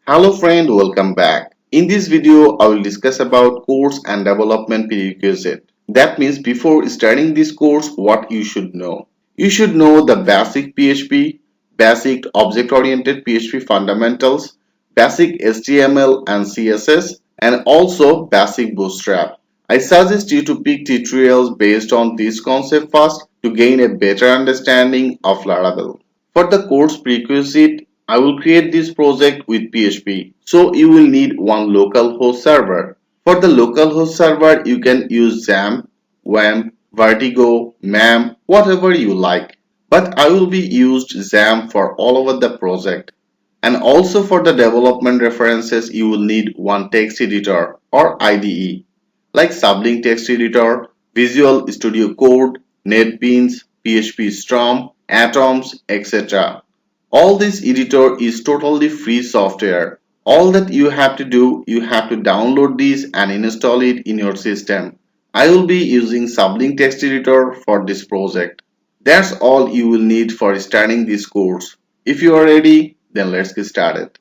Hello friend, welcome back. In this video, I will discuss about course and development prerequisite. That means before starting this course, what you should know. You should know the basic PHP, basic object-oriented PHP fundamentals, basic HTML and CSS, and also basic Bootstrap. I suggest you to pick tutorials based on this concept first to gain a better understanding of Laravel. For the course prerequisite, I will create this project with PHP. So you will need one local host server. For the local host server, you can use XAMPP, WAMP, Vertigo, MAM, whatever you like. But I will be used XAMPP for all over the project. And also for the development references, you will need one text editor or IDE like Sublime Text Editor, Visual Studio Code, NetBeans, PHP Storm, Atoms, etc. All this editor is totally free software. All that you have to do, you have to download this and install it in your system. I will be using Sublime Text Editor for this project. That's all you will need for starting this course. If you are ready, then let's get started.